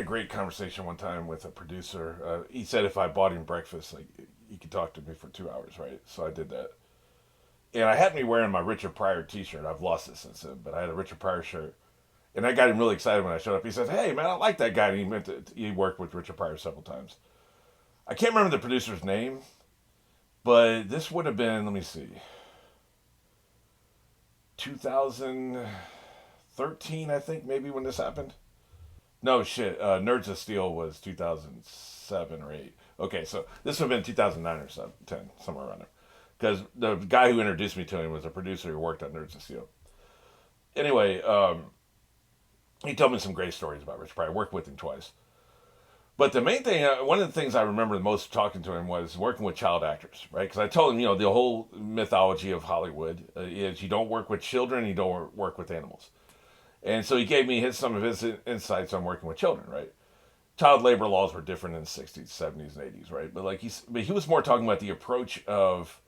a great conversation one time with a producer. He said if I bought him breakfast, like he could talk to me for 2 hours, right? So I did that, and I happened to be wearing my Richard Pryor T-shirt. I've lost it since then, but I had a Richard Pryor shirt, and that got him really excited when I showed up. He says, "Hey, man, I like that guy." And he worked with Richard Pryor several times. I can't remember the producer's name, but this would have been, let me see, 2013, I think, maybe when this happened. No shit. Nerds of Steel was 2007 or 8. Okay, so this would have been 2009 or 10, somewhere around there. Because the guy who introduced me to him was a producer who worked on Nerds of Steel. Anyway, he told me some great stories about Rich Pryor. I worked with him twice. But the main thing, one of the things I remember the most talking to him was working with child actors, right? Because I told him, the whole mythology of Hollywood is you don't work with children, you don't work with animals. And so he gave me some of his insights on working with children, right? Child labor laws were different in the 60s, 70s, and 80s, right? But he was more talking about the approach of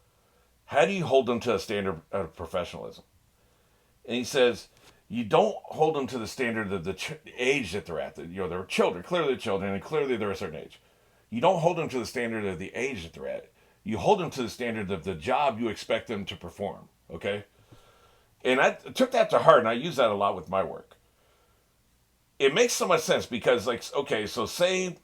how do you hold them to a standard of professionalism? And he says, you don't hold them to the standard of the age that they're at. They're children. Clearly they're children, and clearly they're a certain age. You don't hold them to the standard of the age that they're at. You hold them to the standard of the job you expect them to perform, okay? And I took that to heart, and I use that a lot with my work. It makes so much sense because, okay, so say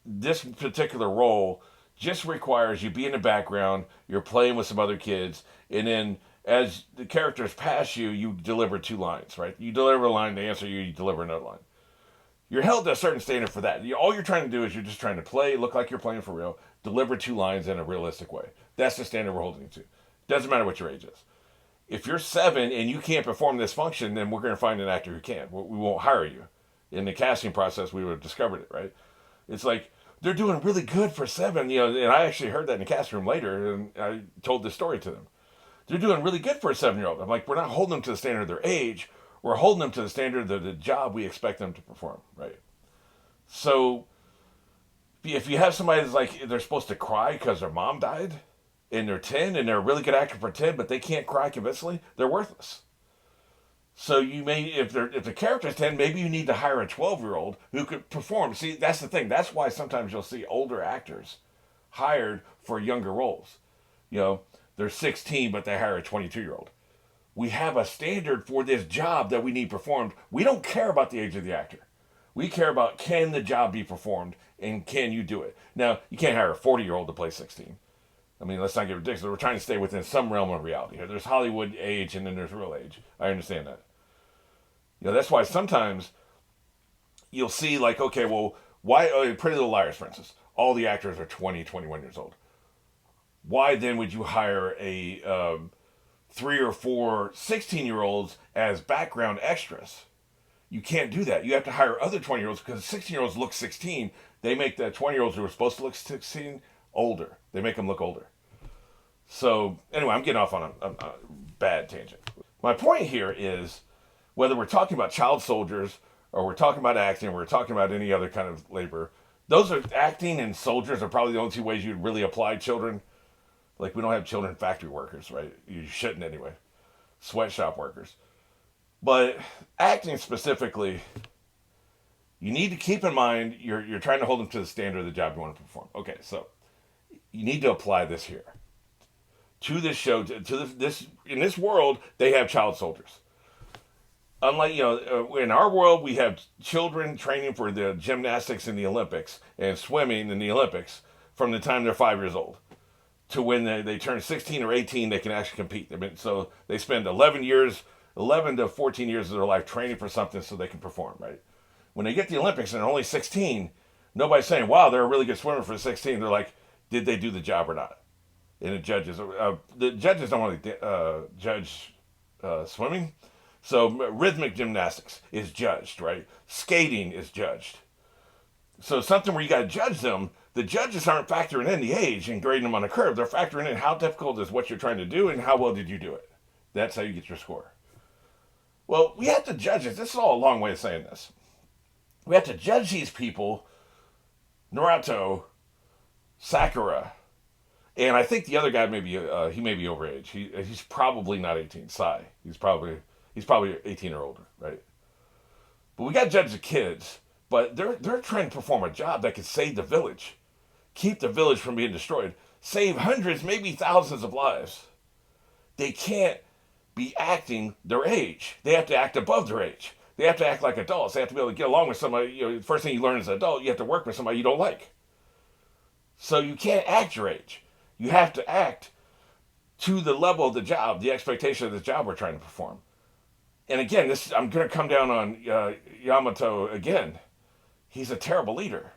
this particular role just requires you be in the background, you're playing with some other kids, and then as the characters pass you, you deliver 2 lines, right? You deliver a line, they answer you, you deliver another line. You're held to a certain standard for that. All you're trying to do is you're just trying to play, look like you're playing for real, deliver 2 lines in a realistic way. That's the standard we're holding you to. Doesn't matter what your age is. If you're 7 and you can't perform this function, then we're going to find an actor who can. We won't hire you. In the casting process, we would have discovered it, right? It's like, they're doing really good for 7, and I actually heard that in the casting room later, and I told this story to them. They're doing really good for a 7-year-old. I'm like, we're not holding them to the standard of their age. We're holding them to the standard of the job we expect them to perform, right? So, if you have somebody that's like, they're supposed to cry because their mom died, and they're 10, and they're a really good actor for 10, but they can't cry convincingly, they're worthless. So you may, if the character's 10, maybe you need to hire a 12-year-old who could perform. See, that's the thing. That's why sometimes you'll see older actors hired for younger roles. They're 16, but they hire a 22-year-old. We have a standard for this job that we need performed. We don't care about the age of the actor. We care about, can the job be performed and can you do it? Now, you can't hire a 40-year-old to play 16. I mean, let's not get ridiculous. We're trying to stay within some realm of reality here. There's Hollywood age and then there's real age. I understand that. That's why sometimes you'll see, like, okay, well, why, Pretty Little Liars, for instance, all the actors are 20, 21 years old. Why then would you hire a 3 or 4 16-year-olds as background extras? You can't do that. You have to hire other 20-year-olds because 16-year-olds look 16. They make the 20-year-olds who are supposed to look 16 older. They make them look older. So, anyway, I'm getting off on a bad tangent. My point here is, whether we're talking about child soldiers or we're talking about acting or we're talking about any other kind of labor, those are acting and soldiers are probably the only 2 ways you'd really apply children. Like, we don't have children factory workers, right? You shouldn't anyway. Sweatshop workers. But acting specifically, you need to keep in mind you're trying to hold them to the standard of the job you want to perform. Okay, so you need to apply this here. To this show, to this in this world, they have child soldiers. Unlike, in our world, we have children training for the gymnastics in the Olympics and swimming in the Olympics from the time they're 5 years old to when they turn 16 or 18, they can actually compete. So they spend 11 to 14 years of their life training for something so they can perform, right? When they get to the Olympics and they're only 16, nobody's saying, wow, they're a really good swimmer for 16. They're like, did they do the job or not? And the judges don't want to judge swimming. So rhythmic gymnastics is judged, right? Skating is judged. So something where you got to judge them, the judges aren't factoring in the age and grading them on a curve. They're factoring in how difficult is what you're trying to do and how well did you do it. That's how you get your score. Well, we have to judge it. This is all a long way of saying this. We have to judge these people, Naruto, Sakura, and I think the other guy may be he may be overage. He's probably not 18. Sai. He's probably 18 or older, right? But we got to judge the kids But they're trying to perform a job that could save the village, keep the village from being destroyed, save hundreds, maybe thousands of lives. They can't be acting their age. They have to act above their age. They have to act like adults. They have to be able to get along with somebody. The first thing you learn as an adult, you have to work with somebody you don't like. So you can't act your age. You have to act to the level of the job, the expectation of the job we're trying to perform. And again, this I'm going to come down on Yamato again. He's a terrible leader.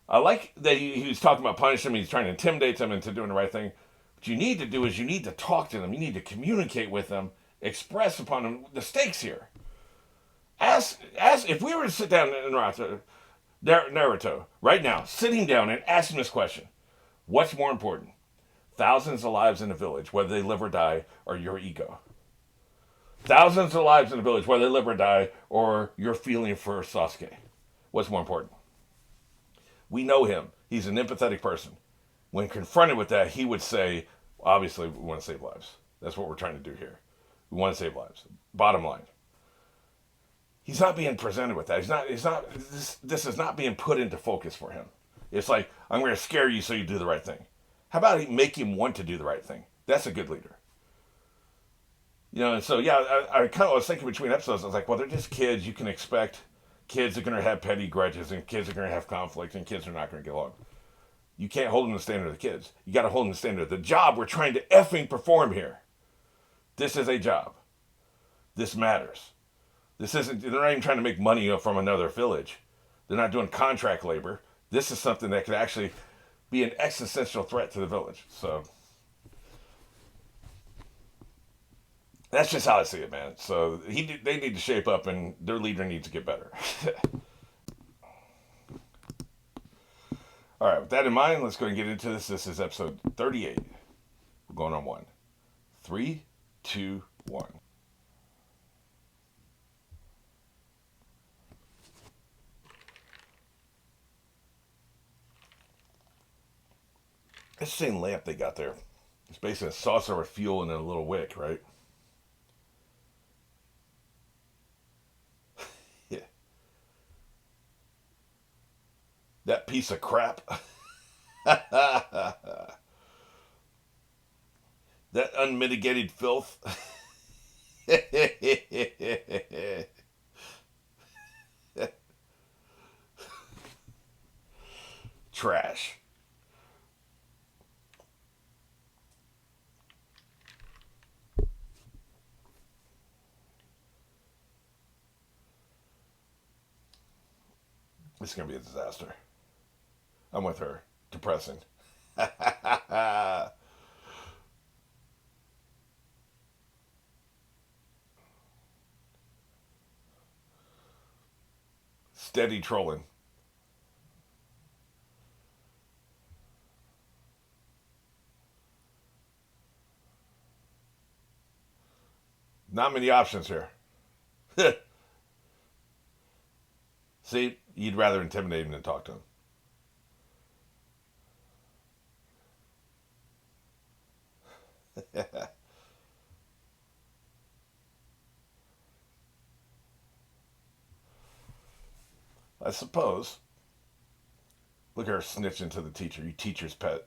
I like that he was talking about punishing him. He's trying to intimidate them into doing the right thing. What you need to do is you need to talk to them. You need to communicate with them, express upon them the stakes here. Ask if we were to sit down in Naruto right now, sitting down and asking this question: what's more important? Thousands of lives in a village, whether they live or die, or your ego. Thousands of lives in a village, whether they live or die, or your feeling for Sasuke. What's more important? We know him. He's an empathetic person. When confronted with that, he would say, obviously, we want to save lives. That's what we're trying to do here. We want to save lives. Bottom line. He's not being presented with that. This is not being put into focus for him. It's like, I'm going to scare you so you do the right thing. How about make him want to do the right thing? That's a good leader. And so, yeah, I kind of was thinking between episodes, I was like, well, they're just kids. You can expect kids are going to have petty grudges, and kids are going to have conflict, and kids are not going to get along. You can't hold them to the standard of the kids. You got to hold them to the standard of the job we're trying to effing perform here. This is a job. This matters. This isn't, they're not even trying to make money from another village. They're not doing contract labor. This is something that could actually be an existential threat to the village. So that's just how I see it, man. So they need to shape up, and their leader needs to get better. All right, with that in mind, let's go and get into this. This is episode 38. We're going on 1. 3, 2, 1. It's the same lamp they got there. It's basically a saucer of fuel and a little wick, right? Yeah. That piece of crap. That unmitigated filth. Trash. This is going to be a disaster. I'm with her. Depressing. Steady trolling. Not many options here. See, you'd rather intimidate him than talk to him. I suppose. Look at her snitching to the teacher. You teacher's pet.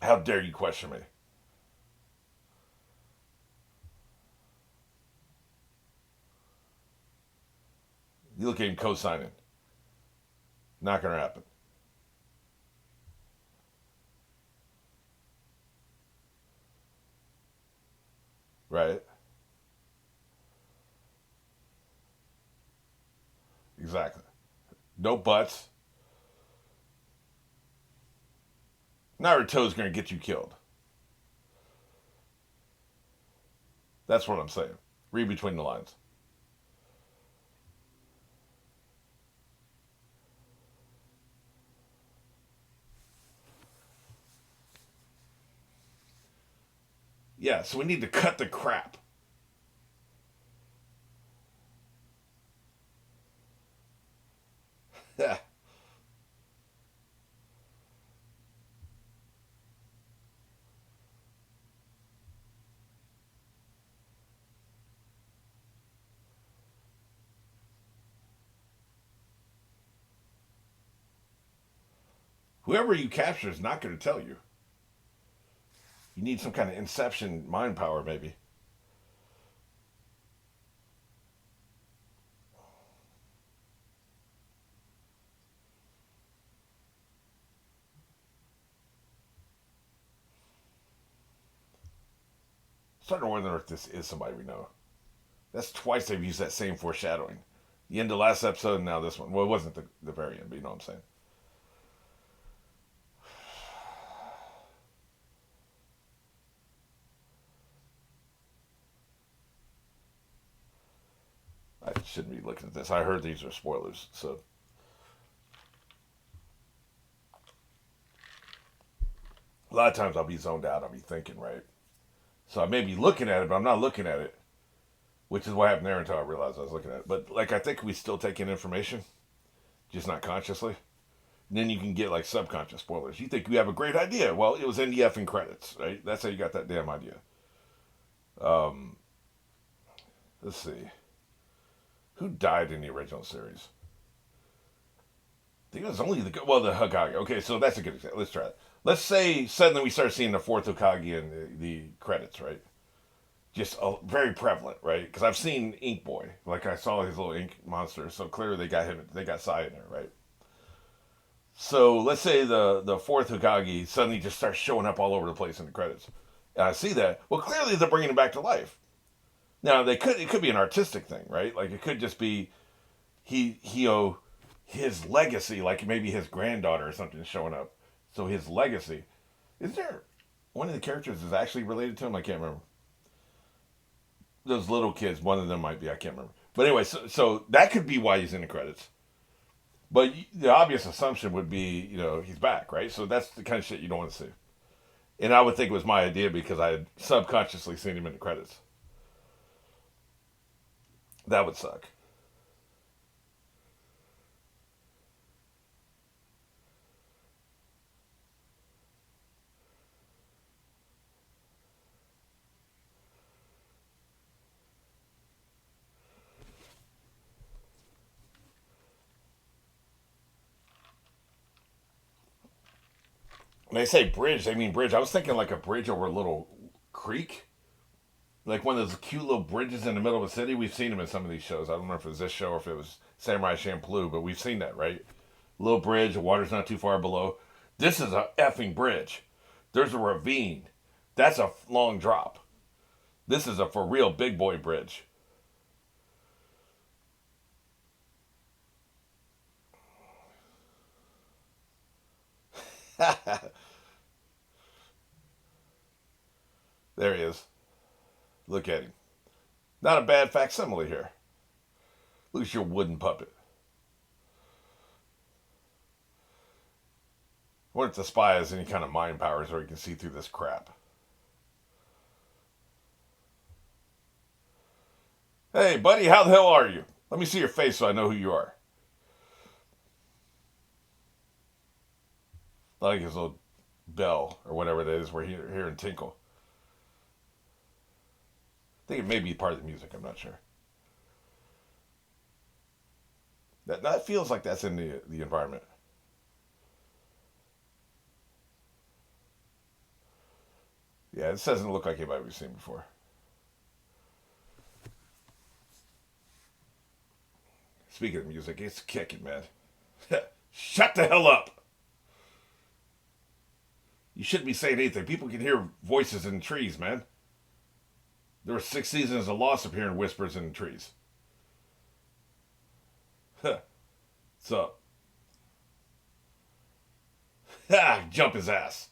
How dare you question me? You look at him co-signing. Not going to happen. Right? Exactly. No buts. Naruto's going to get you killed. That's what I'm saying. Read between the lines. Yeah, so we need to cut the crap. Yeah. Whoever you capture is not going to tell you. You need some kind of inception mind power, maybe. Starting to wonder if this is somebody we know. That's twice they've used that same foreshadowing. The end of last episode and now this one. Well, it wasn't the very end, but you know what I'm saying. I shouldn't be looking at this. I heard these are spoilers, so. A lot of times I'll be zoned out. I'll be thinking, right? So I may be looking at it, but I'm not looking at it. Which is what happened there until I realized I was looking at it. But, like, I think we still take in information. Just not consciously. And then you can get, like, subconscious spoilers. You think you have a great idea. Well, it was in the effing credits, right? That's how you got that damn idea. Let's see. Who died in the original series? I think it was only the Hokage. Okay, so that's a good example. Let's try it. Let's say suddenly we start seeing the fourth Hokage in the credits, right? Just very prevalent, right? Because I've seen Ink Boy. Like, I saw his little ink monster, so clearly they got him. They got Sai in there, right? So let's say the fourth Hokage suddenly just starts showing up all over the place in the credits, and I see that. Well, clearly they're bringing him back to life. Now it could be an artistic thing, right? Like, it could just be his legacy, like maybe his granddaughter or something showing up. So his legacy, is there one of the characters is actually related to him? I can't remember. Those little kids, one of them might be. I can't remember. But anyway, so that could be why he's in the credits. But the obvious assumption would be, he's back, right? So that's the kind of shit you don't want to see. And I would think it was my idea because I had subconsciously seen him in the credits. That would suck. When they say bridge, they mean bridge. I was thinking like a bridge over a little creek. Like one of those cute little bridges in the middle of a city. We've seen them in some of these shows. I don't know if it was this show or if it was Samurai Champloo, but we've seen that, right? Little bridge, the water's not too far below. This is a effing bridge. There's a ravine. That's a long drop. This is a for real big boy bridge. There he is. Look at him. Not a bad facsimile here. Look at your wooden puppet. I wonder if the spy has any kind of mind powers where he can see through this crap. Hey, buddy, how the hell are you? Let me see your face so I know who you are. I like his little bell or whatever it is we're hearing tinkle. I think it may be part of the music. I'm not sure. That feels like that's in the environment. Yeah, this doesn't look like anybody we've seen before. Speaking of music, it's kicking, man. Shut the hell up! You shouldn't be saying anything. People can hear voices in the trees, man. There were 6 seasons of Lost of hearing whispers in the trees. What's up? Jump his ass.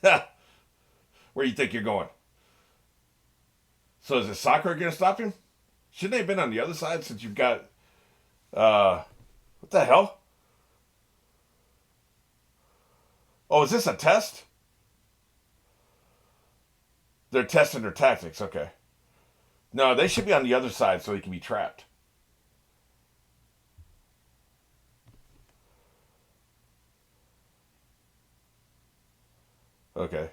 Where do you think you're going? So is it Sakura going to stop him? Shouldn't they have been on the other side since you've got... what the hell? Oh, is this a test? They're testing their tactics, okay. No, they should be on the other side so he can be trapped. Okay.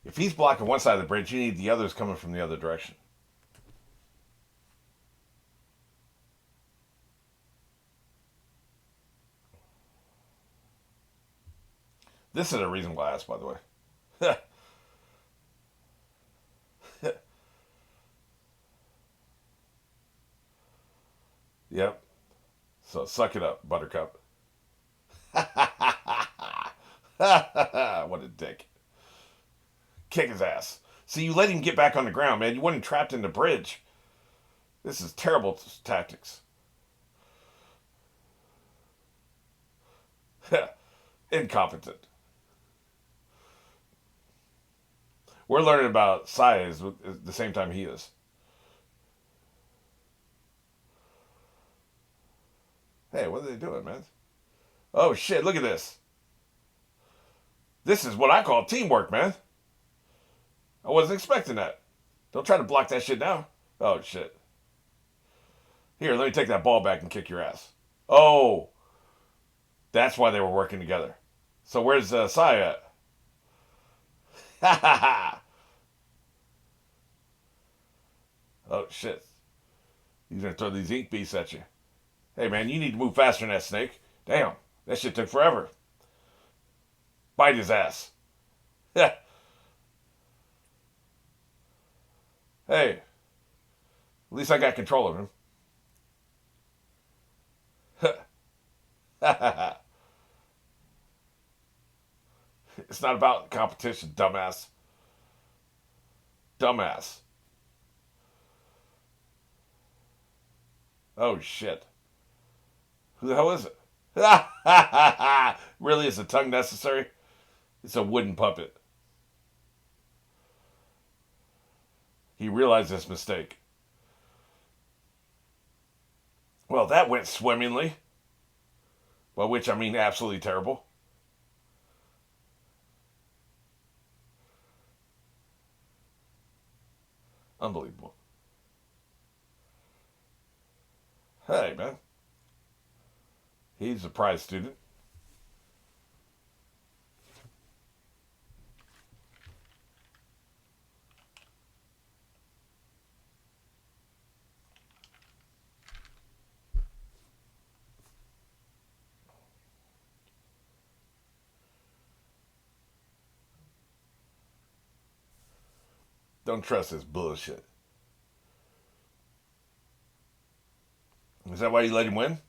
If he's blocking one side of the bridge, you need the others coming from the other direction. This is a reasonable ass, by the way. Yep. So suck it up, Buttercup. What a dick. Kick his ass. See, you let him get back on the ground, man. You want him trapped in the bridge. This is terrible tactics. Incompetent. We're learning about size at the same time he is. Hey, what are they doing, man? Oh shit, look at this. This is what I call teamwork, man. I wasn't expecting that. Don't try to block that shit now. Oh shit. Here, let me take that ball back and kick your ass. Oh, that's why they were working together. So where's Sai at? Ha ha ha. Oh shit. He's gonna throw these ink beasts at you. Hey man, you need to move faster than that snake. Damn, that shit took forever. Bite his ass. hey, at least I got control of him. It's not about competition, dumbass. Dumbass. Oh shit. Who the hell is it? Really, is the tongue necessary? It's a wooden puppet. He realized his mistake. Well, that went swimmingly. By which I mean absolutely terrible. Unbelievable. Hey, man. He's a prize student. Don't trust this bullshit. Is that why you let him win?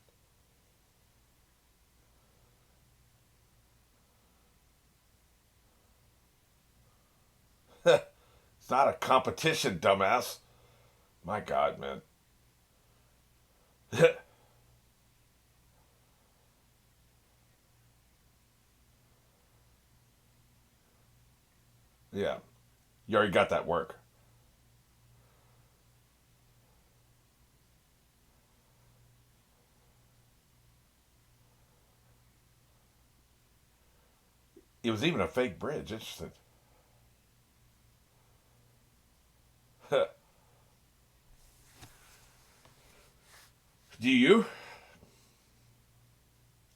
It's not a competition, dumbass. My God, man. Yeah. You already got that work. It was even a fake bridge. Interesting. Do you?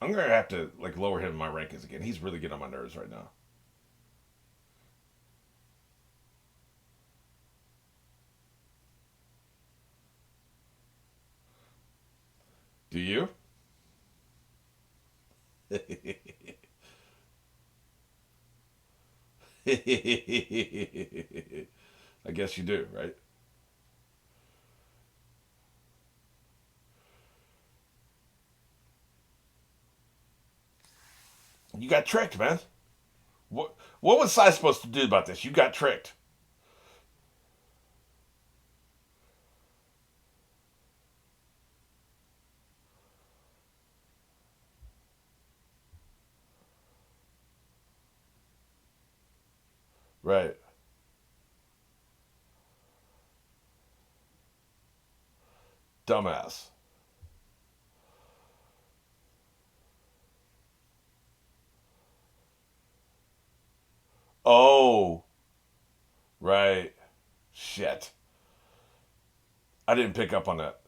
I'm gonna have to like lower him in my rankings again. He's really getting on my nerves right now. Do you? I guess you do, right? You got tricked, man. What was Sai supposed to do about this? You got tricked. Right. Dumbass. Oh, right. Shit. I didn't pick up on that.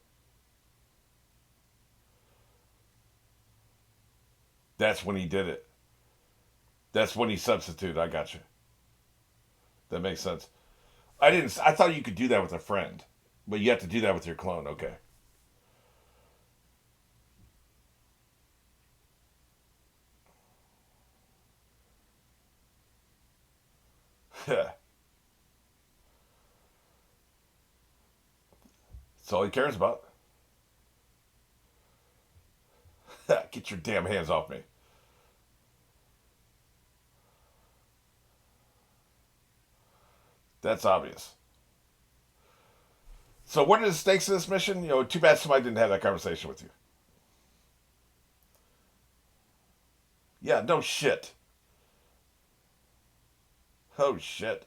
That's when he did it. That's when he substituted. I got you. That makes sense. I didn't. I thought you could do that with a friend, but you have to do that with your clone. Okay. That's all he cares about. Get your damn hands off me. That's obvious. So what are the stakes of this mission? Too bad somebody didn't have that conversation with you. Yeah, no shit. Oh shit.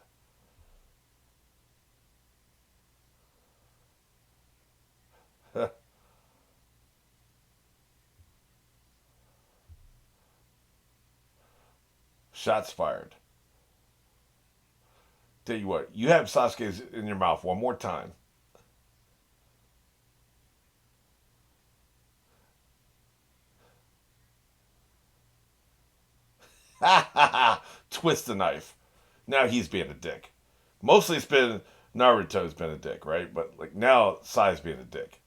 Shots fired. Tell you what, you have Sasuke's in your mouth one more time. Ha ha ha! Twist the knife. Now he's being a dick. Mostly it's been Naruto's been a dick, right? But like now Sai's being a dick.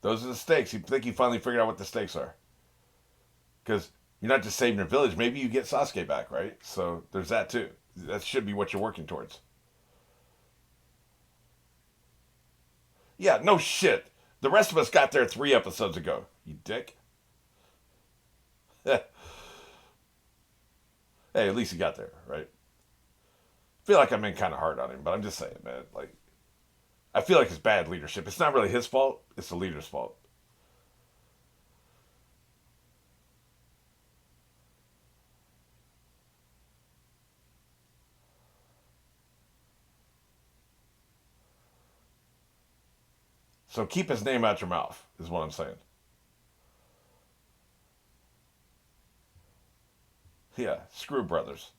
Those are the stakes. You think you finally figured out what the stakes are? Because you're not just saving your village. Maybe you get Sasuke back, right? So there's that too. That should be what you're working towards. Yeah, no shit. The rest of us got there 3 episodes ago. You dick. Hey, at least he got there, right? I feel like I'm being kind of hard on him, but I'm just saying, man. Like, I feel like it's bad leadership. It's not really his fault. It's the leader's fault. So keep his name out your mouth, is what I'm saying. Yeah, screw brothers.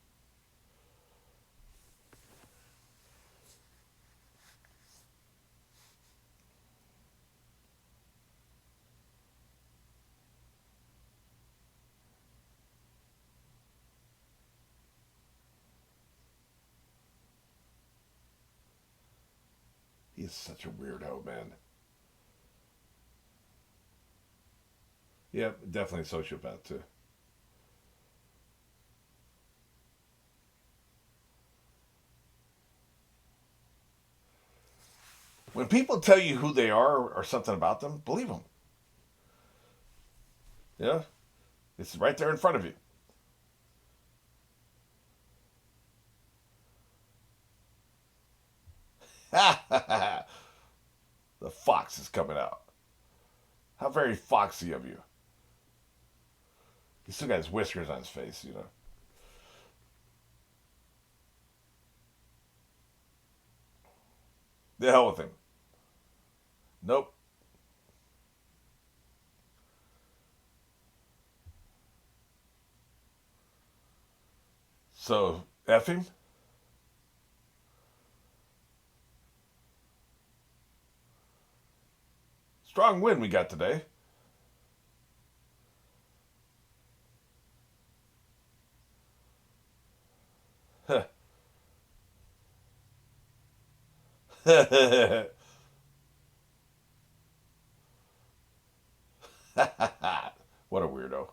He is such a weirdo, man. Yeah, definitely a sociopath, too. When people tell you who they are or something about them, believe them. Yeah, it's right there in front of you. the fox is coming out. How very foxy of you. He still got his whiskers on his face. The hell with him. Nope. So, F him? Strong win we got today. What a weirdo.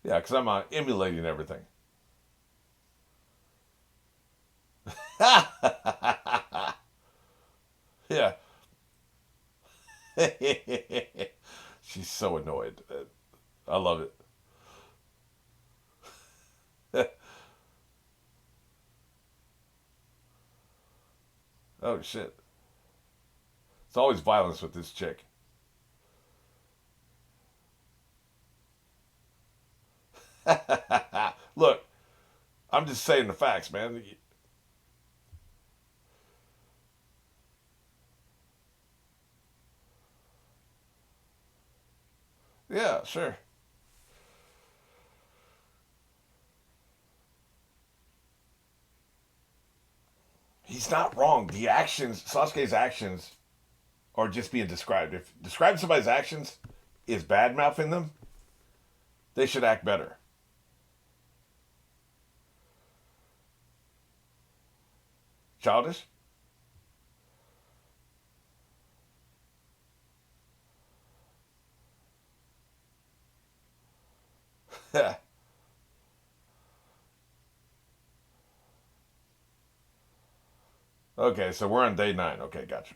Yeah, because I'm emulating everything. Yeah. She's so annoyed. I love it. Oh, shit. It's always violence with this chick. Look, I'm just saying the facts, man. Yeah, sure. He's not wrong. The actions, Sasuke's actions, are just being described. If describing somebody's actions is bad mouthing them, they should act better. Childish? Okay, so we're on day 9. Okay, gotcha.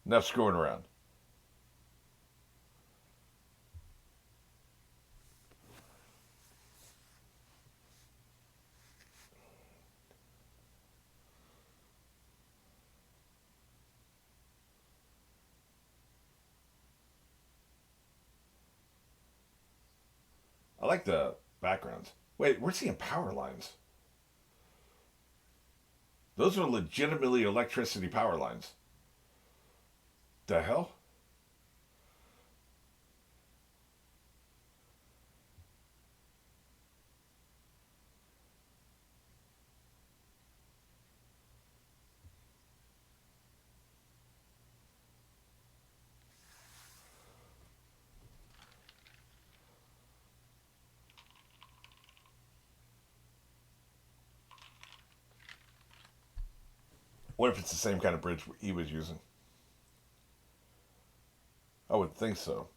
Enough screwing around. I like the backgrounds. Wait, we're seeing power lines. Those are legitimately electricity power lines. The hell? What if it's the same kind of bridge he was using? I would think so.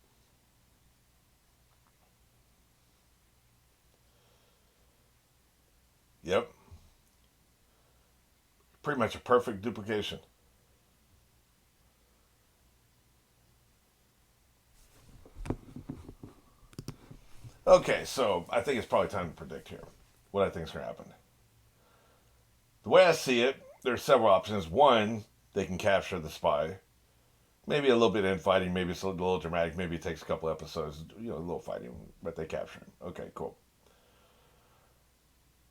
Yep. Pretty much a perfect duplication. Okay, so I think it's probably time to predict here what I think is going to happen. The way I see it, there's several options. One, they can capture the spy. Maybe a little bit of infighting, maybe it's a little dramatic, maybe it takes a couple episodes, a little fighting, but they capture him. Okay, cool.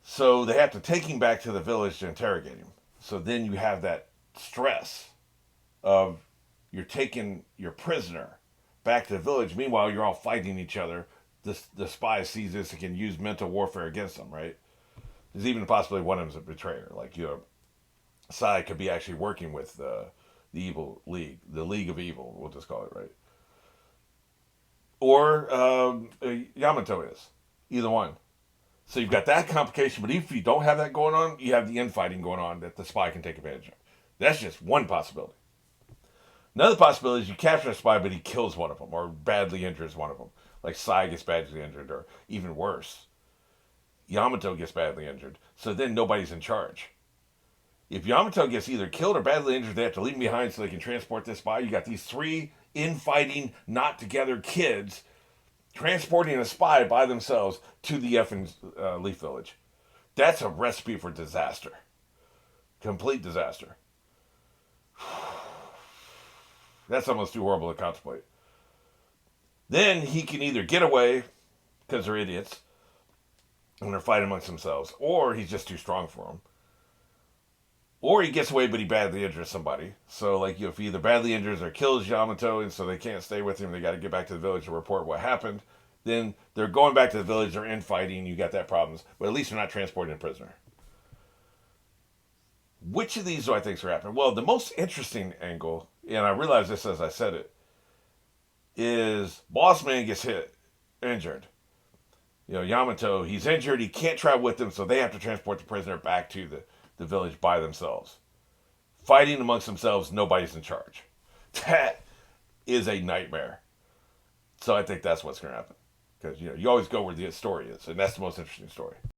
So they have to take him back to the village to interrogate him. So then you have that stress of you're taking your prisoner back to the village. Meanwhile, you're all fighting each other. The spy sees this and can use mental warfare against them, right? There's even a possibility one of them's a betrayer. Like, Sai could be actually working with the evil league, the League of Evil, we'll just call it, right? Or Yamato is. Either one. So you've got that complication, but if you don't have that going on, you have the infighting going on that the spy can take advantage of. That's just one possibility. Another possibility is you capture a spy, but he kills one of them or badly injures one of them. Like Sai gets badly injured, or even worse, Yamato gets badly injured. So then nobody's in charge. If Yamato gets either killed or badly injured, they have to leave him behind so they can transport this spy. You got these three infighting, not together kids transporting a spy by themselves to the effing Leaf Village. That's a recipe for disaster. Complete disaster. That's almost too horrible to contemplate. Then he can either get away because they're idiots and they're fighting amongst themselves, or he's just too strong for them. Or he gets away, but he badly injures somebody. So, like, if he either badly injures or kills Yamato, and so they can't stay with him, they got to get back to the village to report what happened. Then they're going back to the village, they're infighting, you got that problems. But at least they're not transporting a prisoner. Which of these do I think is going to happen? Well, the most interesting angle, and I realized this as I said it, is Boss Man gets hit, injured. Yamato, he's injured, he can't travel with them, so they have to transport the prisoner back to the village by themselves. Fighting amongst themselves, nobody's in charge. That is a nightmare. So I think that's what's going to happen. Because, you always go where the story is, and that's the most interesting story.